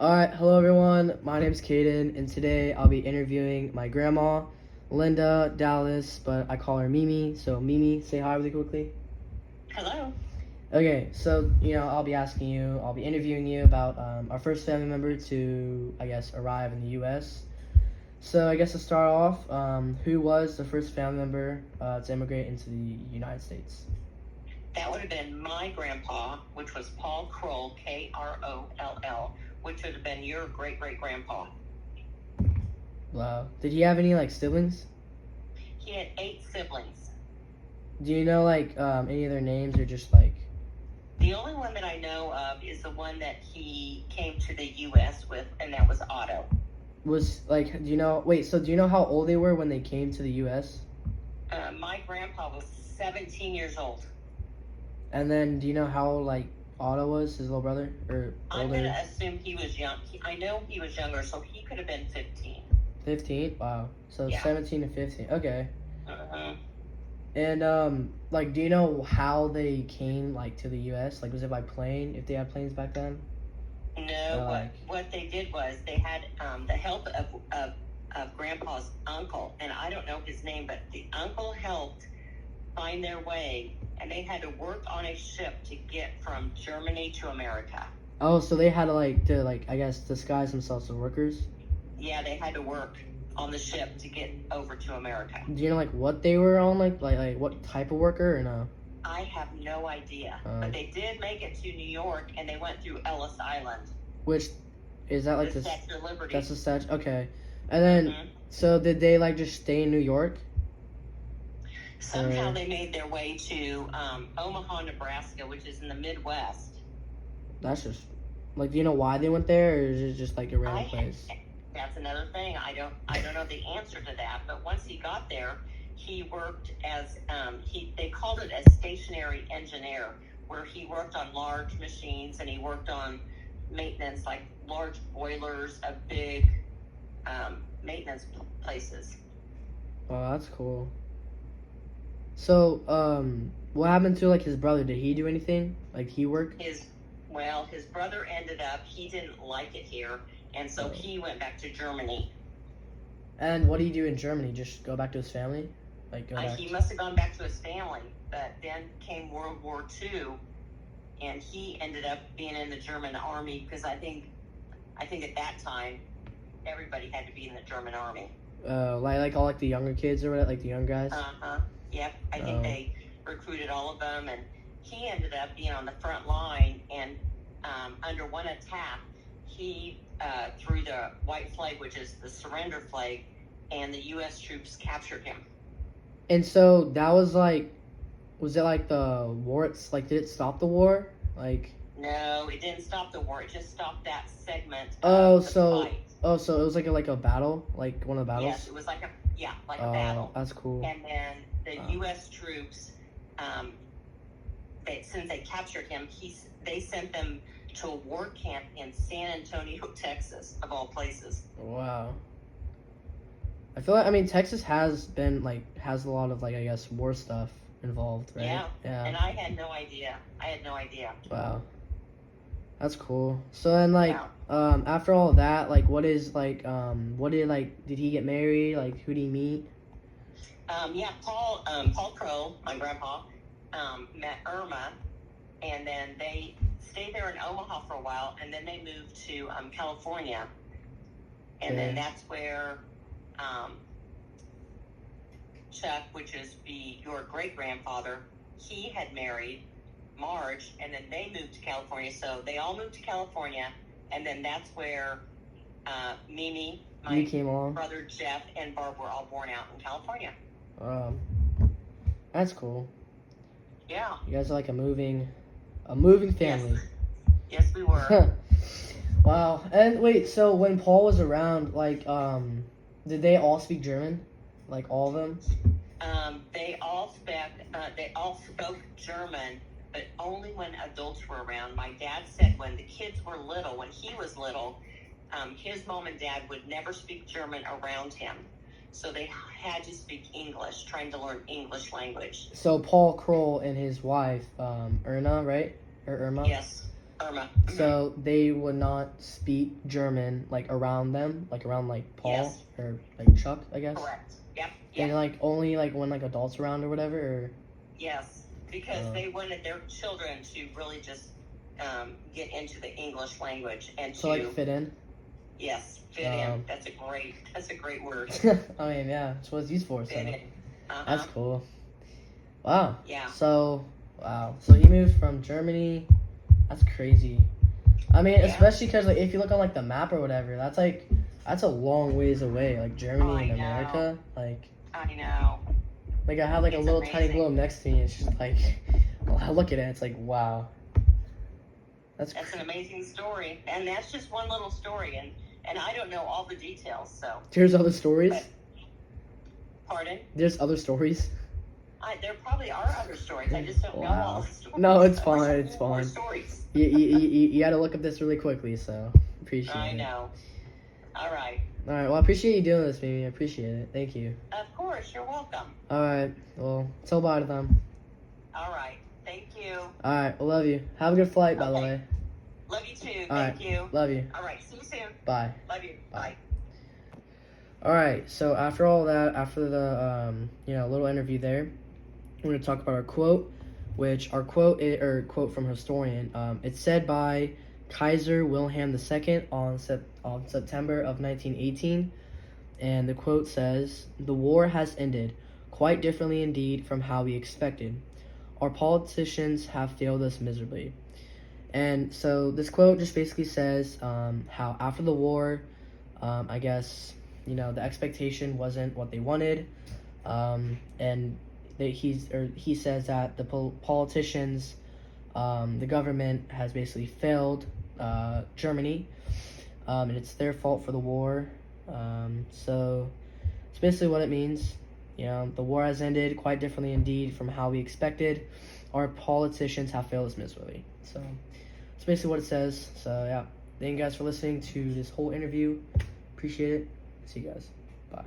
Alright, hello everyone. My name's Caden, and today I'll be interviewing my grandma, Linda Dallas, but I call her Mimi. So, Mimi, say hi really quickly. Hello. Okay, so, I'll be interviewing you about our first family member to, arrive in the U.S. So, I guess to start off, who was the first family member to immigrate into the United States? That would have been my grandpa, which was Paul Kroll, Kroll, which would have been your great-great-grandpa. Wow. Did he have any, siblings? He had 8 siblings. Do you know, any of their names or just, The only one that I know of is the one that he came to the U.S. with, and that was Otto. do you know how old they were when they came to the U.S.? My grandpa was 17 years old. And then, do you know how, Otto was, his little brother? Or I'm older? going to assume he was young. I know he was younger, so he could have been 15. 15? Wow. So, Yeah. 17 to 15. Okay. Uh-huh. And, do you know how they came, to the U.S.? Was it by plane, if they had planes back then? No, Or, what they did was they had the help of Grandpa's uncle, and I don't know his name, but the uncle helped find their way, and they had to work on a ship to get from Germany to America. Oh, so they had to, disguise themselves as workers? Yeah, they had to work on the ship to get over to America. Do you know, what they were on? Like what type of worker, or no? I have no idea, but they did make it to New York, and they went through Ellis Island. Which, is that, the Statue of Liberty. That's the statue? Okay. And then, so did they, just stay in New York? Somehow they made their way to Omaha, Nebraska, which is in the Midwest. That's just, do you know why they went there, or is it just, a random place? That's another thing. I don't know the answer to that, but once he got there, he worked as, they called it a stationary engineer, where he worked on large machines, and he worked on maintenance, like large boilers of big maintenance places. Oh, that's cool. So, what happened to, his brother? Did he do anything? He worked? His brother ended up, he didn't like it here, and so he went back to Germany. And what did he do in Germany? Just go back to his family? He must have gone back to his family, but then came World War II, and he ended up being in the German army, because I think at that time, everybody had to be in the German army. All the younger kids or whatever, the young guys? Yep, I think they recruited all of them, and he ended up being on the front line, and under one attack, he threw the white flag, which is the surrender flag, and the U.S. troops captured him. And so that was was it the war? Did it stop the war? No, it didn't stop the war. It just stopped that segment. So fight. So it was like a battle, one of the battles. Yes, it was like a battle. That's cool. And then the U.S. troops, since they captured him, they sent them to a war camp in San Antonio, Texas, of all places. Wow. I feel Texas has been has a lot of war stuff involved, right? Yeah. And I had no idea. Wow. That's cool. So then after all of that, did he get married? Who did he meet? Paul Crow, my grandpa, met Irma, and then they stayed there in Omaha for a while, and then they moved to California, and then that's where Chuck, which is your great-grandfather, he had married Marge, and then they moved to California. So they all moved to California, and then that's where Mimi, my brother Jeff, and Barb were all born out in California. That's cool. Yeah. You guys are a moving family. Yes, we were. Wow. And wait, so when Paul was around, did they all speak German? All of them? They all spoke German, but only when adults were around. My dad said when the kids were little, when he was little, his mom and dad would never speak German around him. So they had to speak English, trying to learn English language. So Paul Kroll and his wife, Erna, right? Or Irma? Yes. Irma. So they would not speak German like around them, like around like Paul Yes. or like Chuck, I guess. Correct. Yep. And Yep. like only like when like adults around or whatever. Or, Yes. Because they wanted their children to really just get into the English language and so to like fit in. yes, fit in. That's a great word. I mean, yeah, it's what it's used for. So Fit in. that's cool. Wow. Yeah. So wow. So he moved from Germany. That's crazy. I mean, Yeah. especially because like if you look on like the map or whatever, that's a long ways away. Like Germany I and know. America. I know. Like I have like a It's little tiny amazing. globe next to me. It's just like I look at it. It's like wow. That's an amazing story, and that's just one little story, and I don't know all the details. So, There's other stories. But- pardon? There's other stories. There probably are other stories. I just don't know Wow. all the stories. No, it's I fine, wish I it's knew more fine. Stories. You had to look up this really quickly, so appreciate I it. know. All right. All right. Well, I appreciate you doing this, Mimi. I appreciate it. Thank you. Of course, you're welcome. All right. Well, tell bye to them. All right. Thank you. All right. I love you. Have a good flight, by the Okay. way. Love you too. All Thank you. Love you. All right. See you soon. Bye. Love you. Bye. All right. So after all that, after the little interview there, we're gonna talk about our quote, which our quote quote from historian. It's said by Kaiser Wilhelm II on September of 1918, and the quote says, "The war has ended, quite differently indeed from how we expected. Our politicians have failed us miserably." And so this quote just basically says how after the war, I guess, the expectation wasn't what they wanted, and he says that the politicians, the government has basically failed Germany, and it's their fault for the war. So it's basically what it means. The war has ended quite differently indeed from how we expected. Our politicians have failed us miserably. So that's basically what it says. So yeah, thank you guys for listening to this whole interview. Appreciate it. See you guys. Bye.